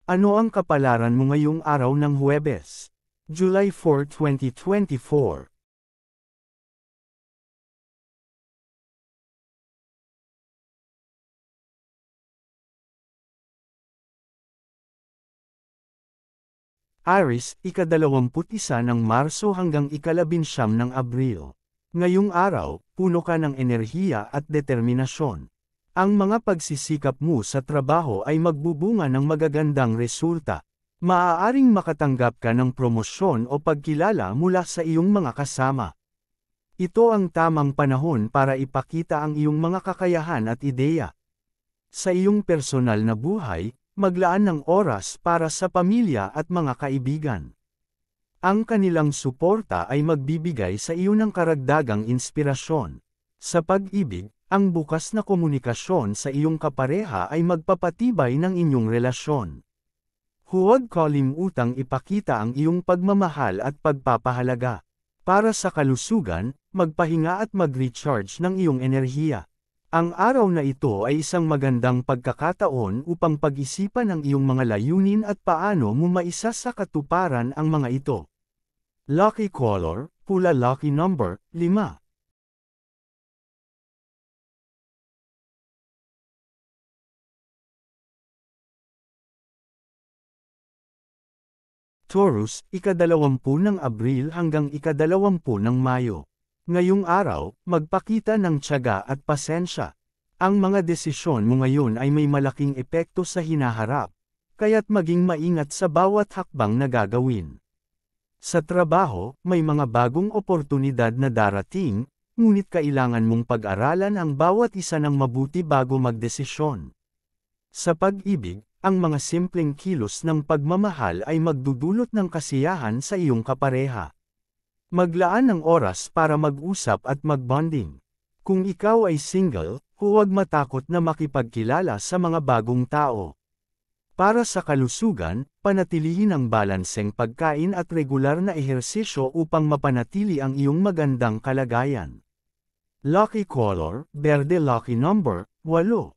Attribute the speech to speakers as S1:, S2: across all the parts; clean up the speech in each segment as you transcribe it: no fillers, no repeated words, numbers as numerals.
S1: Ano ang kapalaran mo ngayong araw ng Huwebes, July 4, 2024? Aries, ika-21 ng Marso hanggang ika-19 ng Abril. Ngayong araw, puno ka ng enerhiya at determinasyon. Ang mga pagsisikap mo sa trabaho ay magbubunga ng magagandang resulta. Maaaring makatanggap ka ng promosyon o pagkilala mula sa iyong mga kasama. Ito ang tamang panahon para ipakita ang iyong mga kakayahan at ideya. Sa iyong personal na buhay, maglaan ng oras para sa pamilya at mga kaibigan. Ang kanilang suporta ay magbibigay sa iyo ng karagdagang inspirasyon. Sa pag-ibig, ang bukas na komunikasyon sa iyong kapareha ay magpapatibay ng inyong relasyon. Huwag kalimutang ipakita ang iyong pagmamahal at pagpapahalaga. Para sa kalusugan, magpahinga at mag-recharge ng iyong enerhiya. Ang araw na ito ay isang magandang pagkakataon upang pag-isipan ang iyong mga layunin at paano mo maisa sa katuparan ang mga ito. Lucky color, pula. Lucky number, 5. Taurus, ika-20 ng Abril hanggang ika-20 ng Mayo. Ngayong araw, magpakita ng tiyaga at pasensya. Ang mga desisyon mo ngayon ay may malaking epekto sa hinaharap, kaya't maging maingat sa bawat hakbang na gagawin. Sa trabaho, may mga bagong oportunidad na darating, ngunit kailangan mong pag-aralan ang bawat isa ng mabuti bago magdesisyon. Sa pag-ibig, ang mga simpleng kilos ng pagmamahal ay magdudulot ng kasiyahan sa iyong kapareha. Maglaan ng oras para mag-usap at mag-bonding. Kung ikaw ay single, huwag matakot na makipagkilala sa mga bagong tao. Para sa kalusugan, panatilihin ang balanseng pagkain at regular na ehersisyo upang mapanatili ang iyong magandang kalagayan. Lucky color, berde. Lucky number, 8.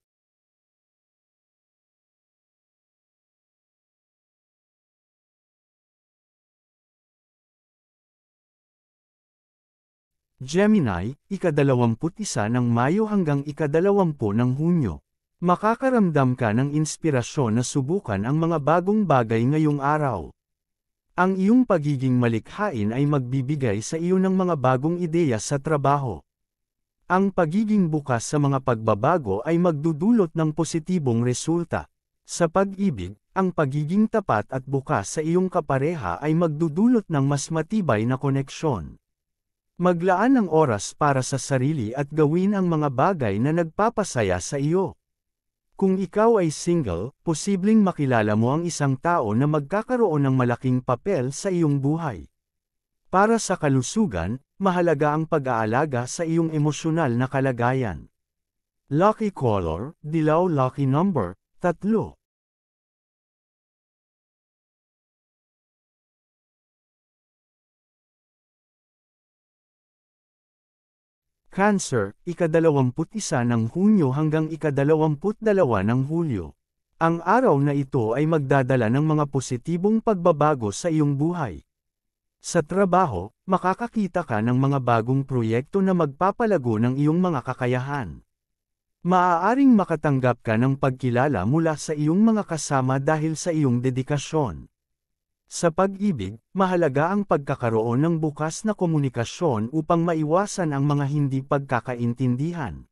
S1: Gemini, ika-21 ng Mayo hanggang ika-20 ng Hunyo. Makakaramdam ka ng inspirasyon na subukan ang mga bagong bagay ngayong araw. Ang iyong pagiging malikhain ay magbibigay sa iyo ng mga bagong ideya sa trabaho. Ang pagiging bukas sa mga pagbabago ay magdudulot ng positibong resulta. Sa pag-ibig, ang pagiging tapat at bukas sa iyong kapareha ay magdudulot ng mas matibay na koneksyon. Maglaan ng oras para sa sarili at gawin ang mga bagay na nagpapasaya sa iyo. Kung ikaw ay single, posibleng makilala mo ang isang tao na magkakaroon ng malaking papel sa iyong buhay. Para sa kalusugan, mahalaga ang pag-aalaga sa iyong emosyonal na kalagayan. Lucky color, dilaw. Lucky number, 3. Cancer, ika-21 ng Hunyo hanggang ika-22 ng Hulyo. Ang araw na ito ay magdadala ng mga positibong pagbabago sa iyong buhay. Sa trabaho, makakakita ka ng mga bagong proyekto na magpapalago ng iyong mga kakayahan. Maaaring makatanggap ka ng pagkilala mula sa iyong mga kasama dahil sa iyong dedikasyon. Sa pag-ibig, mahalaga ang pagkakaroon ng bukas na komunikasyon upang maiwasan ang mga hindi pagkakaintindihan.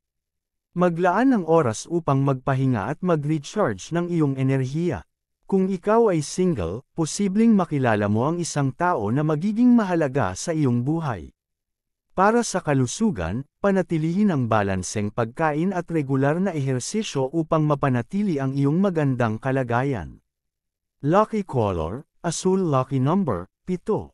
S1: Maglaan ng oras upang magpahinga at mag-recharge ng iyong enerhiya. Kung ikaw ay single, posibleng makilala mo ang isang tao na magiging mahalaga sa iyong buhay. Para sa kalusugan, panatilihin ang balanseng pagkain at regular na ehersisyo upang mapanatili ang iyong magandang kalagayan. Lucky color, asul. Lucky number, 7.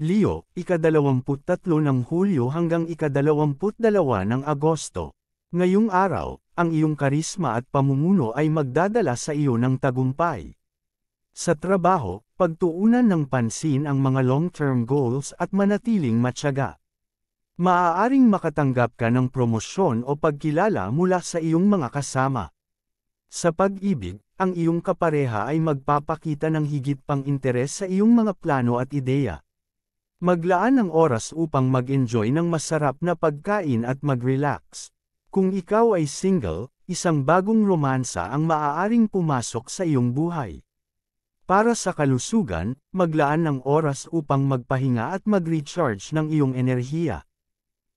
S1: Leo, ika-23 ng Hulyo hanggang ika-22 ng Agosto. Ngayong araw, ang iyong karisma at pamumuno ay magdadala sa iyo ng tagumpay. Sa trabaho, pagtuunan ng pansin ang mga long-term goals at manatiling matyaga. Maaaring makatanggap ka ng promosyon o pagkilala mula sa iyong mga kasama. Sa pag-ibig, ang iyong kapareha ay magpapakita ng higit pang interes sa iyong mga plano at ideya. Maglaan ng oras upang mag-enjoy ng masarap na pagkain at mag-relax. Kung ikaw ay single, isang bagong romansa ang maaaring pumasok sa iyong buhay. Para sa kalusugan, maglaan ng oras upang magpahinga at mag-recharge ng iyong enerhiya.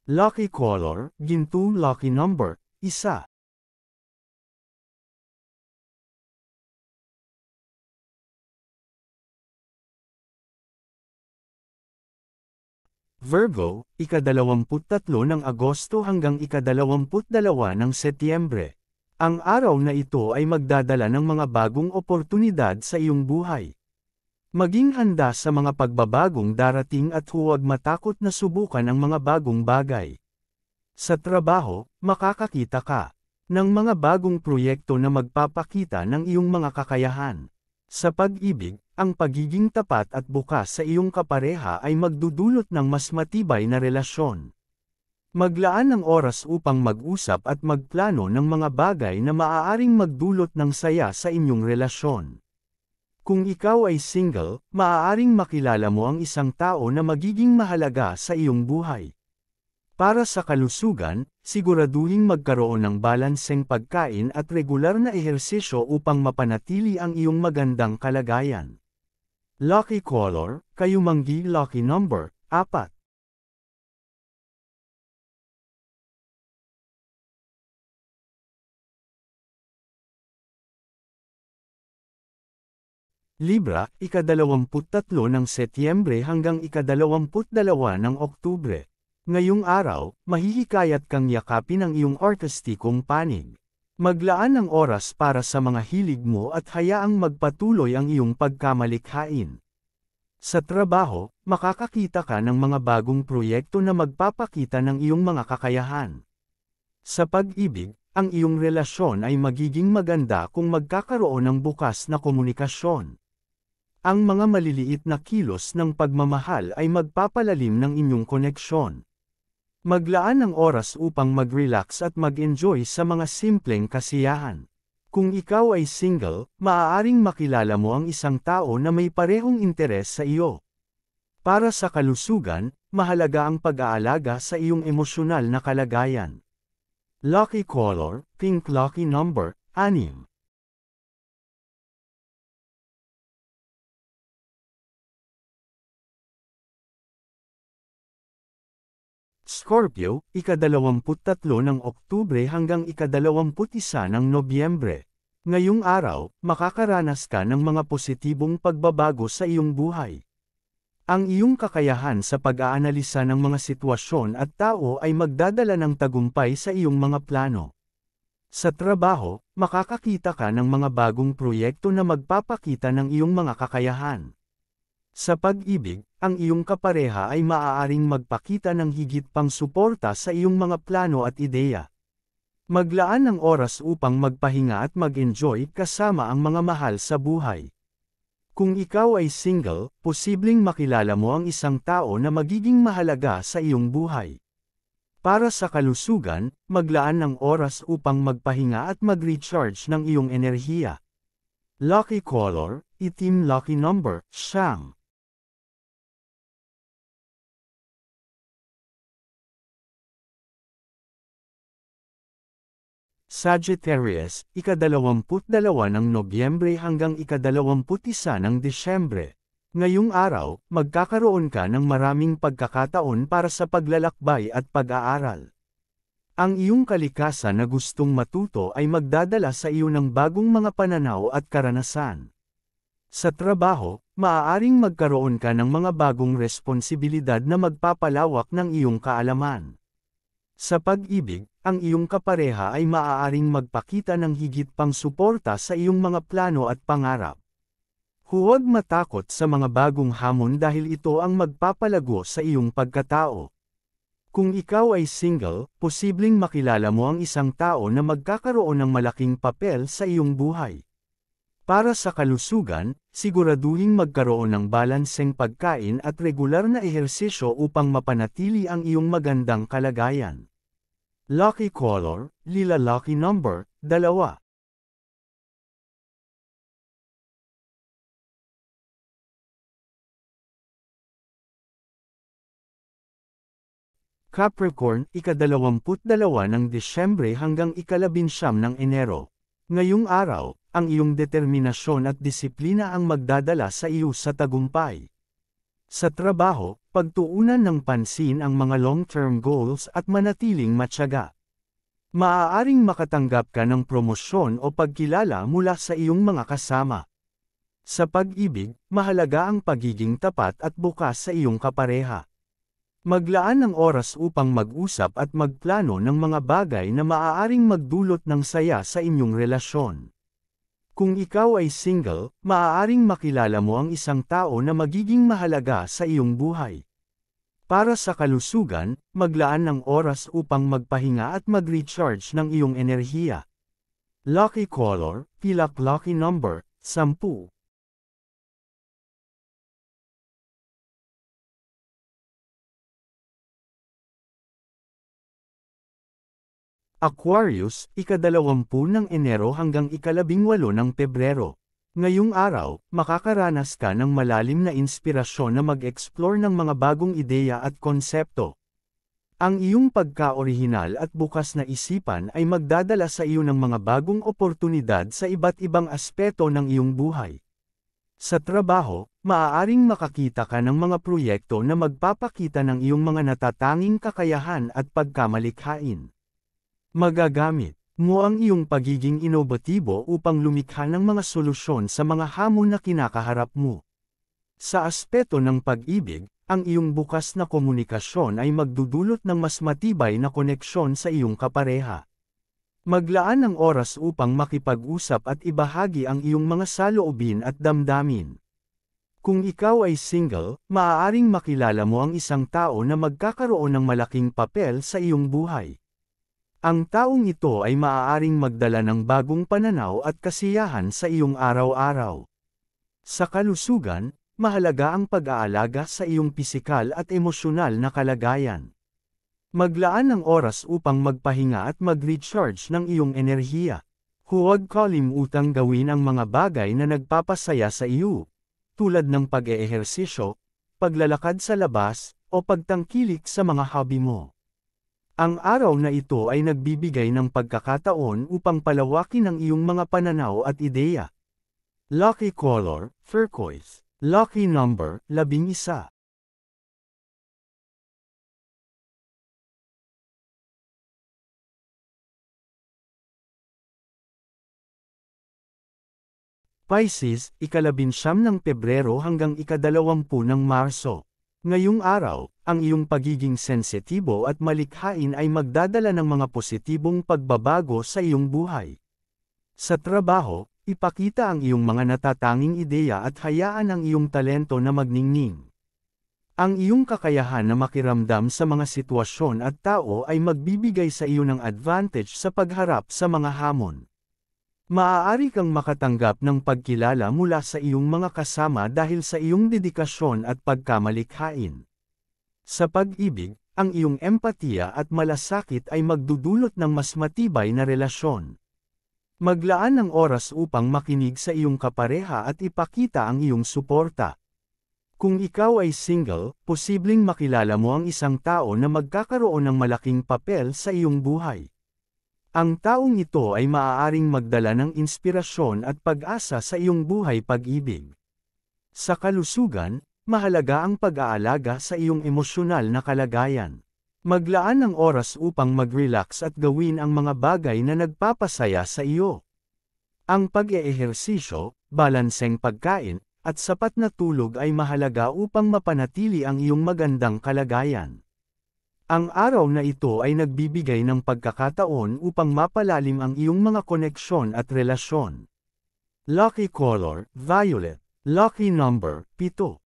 S1: Lucky color, ginto. Lucky number, 1. Virgo, ika-23 ng Agosto hanggang ika-22 ng Setyembre. Ang araw na ito ay magdadala ng mga bagong oportunidad sa iyong buhay. Maging handa sa mga pagbabagong darating at huwag matakot na subukan ang mga bagong bagay. Sa trabaho, makakakita ka ng mga bagong proyekto na magpapakita ng iyong mga kakayahan. Sa pag-ibig, ang pagiging tapat at bukas sa iyong kapareha ay magdudulot ng mas matibay na relasyon. Maglaan ng oras upang mag-usap at magplano ng mga bagay na maaaring magdulot ng saya sa inyong relasyon. Kung ikaw ay single, maaaring makilala mo ang isang tao na magiging mahalaga sa iyong buhay. Para sa kalusugan, siguraduhing magkaroon ng balanseng pagkain at regular na ehersisyo upang mapanatili ang iyong magandang kalagayan. Lucky color, kayumanggi. Lucky number, 4. Libra, ika-23 ng Setyembre hanggang ika-22 ng Oktubre. Ngayong araw, mahihikayat kang yakapin ang iyong artistikong panig. Maglaan ng oras para sa mga hilig mo at hayaang magpatuloy ang iyong pagkamalikhain. Sa trabaho, makakakita ka ng mga bagong proyekto na magpapakita ng iyong mga kakayahan. Sa pag-ibig, ang iyong relasyon ay magiging maganda kung magkakaroon ng bukas na komunikasyon. Ang mga maliliit na kilos ng pagmamahal ay magpapalalim ng inyong koneksyon. Maglaan ng oras upang mag-relax at mag-enjoy sa mga simpleng kasiyahan. Kung ikaw ay single, maaaring makilala mo ang isang tao na may parehong interes sa iyo. Para sa kalusugan, mahalaga ang pag-aalaga sa iyong emosyonal na kalagayan. Lucky color, pink. Lucky number, 6. Scorpio, ika-23 ng Oktubre hanggang ika-21 ng Nobyembre. Ngayong araw, makakaranas ka ng mga positibong pagbabago sa iyong buhay. Ang iyong kakayahan sa pag-aanalisa ng mga sitwasyon at tao ay magdadala ng tagumpay sa iyong mga plano. Sa trabaho, makakakita ka ng mga bagong proyekto na magpapakita ng iyong mga kakayahan. Sa pag-ibig, ang iyong kapareha ay maaaring magpakita ng higit pang suporta sa iyong mga plano at ideya. Maglaan ng oras upang magpahinga at mag-enjoy kasama ang mga mahal sa buhay. Kung ikaw ay single, posibleng makilala mo ang isang tao na magiging mahalaga sa iyong buhay. Para sa kalusugan, maglaan ng oras upang magpahinga at mag-recharge ng iyong enerhiya. Lucky color, itim. Lucky number, 9. Sagittarius, ika-22 ng Nobyembre hanggang ika-21 ng Disyembre. Ngayong araw, magkakaroon ka ng maraming pagkakataon para sa paglalakbay at pag-aaral. Ang iyong kalikasan na gustong matuto ay magdadala sa iyo ng bagong mga pananaw at karanasan. Sa trabaho, maaaring magkaroon ka ng mga bagong responsibilidad na magpapalawak ng iyong kaalaman. Sa pag-ibig, ang iyong kapareha ay maaaring magpakita ng higit pang suporta sa iyong mga plano at pangarap. Huwag matakot sa mga bagong hamon dahil ito ang magpapalago sa iyong pagkatao. Kung ikaw ay single, posibleng makilala mo ang isang tao na magkakaroon ng malaking papel sa iyong buhay. Para sa kalusugan, siguraduhing magkaroon ng balanseng pagkain at regular na ehersisyo upang mapanatili ang iyong magandang kalagayan. Lucky color, lila. Lucky number, 2. Capricorn, ika-22 ng Disyembre hanggang ika-19 ng Enero. Ngayong araw, ang iyong determinasyon at disiplina ang magdadala sa iyo sa tagumpay. Sa trabaho, pagtuunan ng pansin ang mga long-term goals at manatiling matyaga. Maaaring makatanggap ka ng promosyon o pagkilala mula sa iyong mga kasama. Sa pag-ibig, mahalaga ang pagiging tapat at bukas sa iyong kapareha. Maglaan ng oras upang mag-usap at magplano ng mga bagay na maaaring magdulot ng saya sa inyong relasyon. Kung ikaw ay single, maaaring makilala mo ang isang tao na magiging mahalaga sa iyong buhay. Para sa kalusugan, maglaan ng oras upang magpahinga at mag-recharge ng iyong enerhiya. Lucky color, pilak. Lucky number, 10. Aquarius, ika-20 ng Enero hanggang ika-18 ng Pebrero. Ngayong araw, makakaranas ka ng malalim na inspirasyon na mag-explore ng mga bagong ideya at konsepto. Ang iyong pagka-orihinal at bukas na isipan ay magdadala sa iyo ng mga bagong oportunidad sa iba't ibang aspeto ng iyong buhay. Sa trabaho, maaaring makakita ka ng mga proyekto na magpapakita ng iyong mga natatanging kakayahan at pagkamalikhain. Magagamit mo ang iyong pagiging inovatibo upang lumikha ng mga solusyon sa mga hamon na kinakaharap mo. Sa aspeto ng pag-ibig, ang iyong bukas na komunikasyon ay magdudulot ng mas matibay na koneksyon sa iyong kapareha. Maglaan ng oras upang makipag-usap at ibahagi ang iyong mga saloobin at damdamin. Kung ikaw ay single, maaaring makilala mo ang isang tao na magkakaroon ng malaking papel sa iyong buhay. Ang taong ito ay maaaring magdala ng bagong pananaw at kasiyahan sa iyong araw-araw. Sa kalusugan, mahalaga ang pag-aalaga sa iyong pisikal at emosyonal na kalagayan. Maglaan ng oras upang magpahinga at mag-recharge ng iyong enerhiya. Huwag kalimutang gawin ang mga bagay na nagpapasaya sa iyo, tulad ng pag-eehersisyo, paglalakad sa labas, o pagtangkilik sa mga hobby mo. Ang araw na ito ay nagbibigay ng pagkakataon upang palawakin ang iyong mga pananaw at ideya. Lucky color, turquoise. Lucky number, 11. Pisces, ika-19 ng Pebrero hanggang ika-20 ng Marso. Ngayong araw, ang iyong pagiging sensitibo at malikhain ay magdadala ng mga positibong pagbabago sa iyong buhay. Sa trabaho, ipakita ang iyong mga natatanging ideya at hayaan ang iyong talento na magningning. Ang iyong kakayahan na makiramdam sa mga sitwasyon at tao ay magbibigay sa iyo ng advantage sa pagharap sa mga hamon. Maaari kang makatanggap ng pagkilala mula sa iyong mga kasama dahil sa iyong dedikasyon at pagkamalikhain. Sa pag-ibig, ang iyong empatiya at malasakit ay magdudulot ng mas matibay na relasyon. Maglaan ng oras upang makinig sa iyong kapareha at ipakita ang iyong suporta. Kung ikaw ay single, posibleng makilala mo ang isang tao na magkakaroon ng malaking papel sa iyong buhay. Ang taong ito ay maaaring magdala ng inspirasyon at pag-asa sa iyong buhay pag-ibig. Sa kalusugan, mahalaga ang pag-aalaga sa iyong emosyonal na kalagayan. Maglaan ng oras upang mag-relax at gawin ang mga bagay na nagpapasaya sa iyo. Ang pag-eehersisyo, balanseng pagkain, at sapat na tulog ay mahalaga upang mapanatili ang iyong magandang kalagayan. Ang araw na ito ay nagbibigay ng pagkakataon upang mapalalim ang iyong mga koneksyon at relasyon. Lucky color, violet. Lucky number, 7.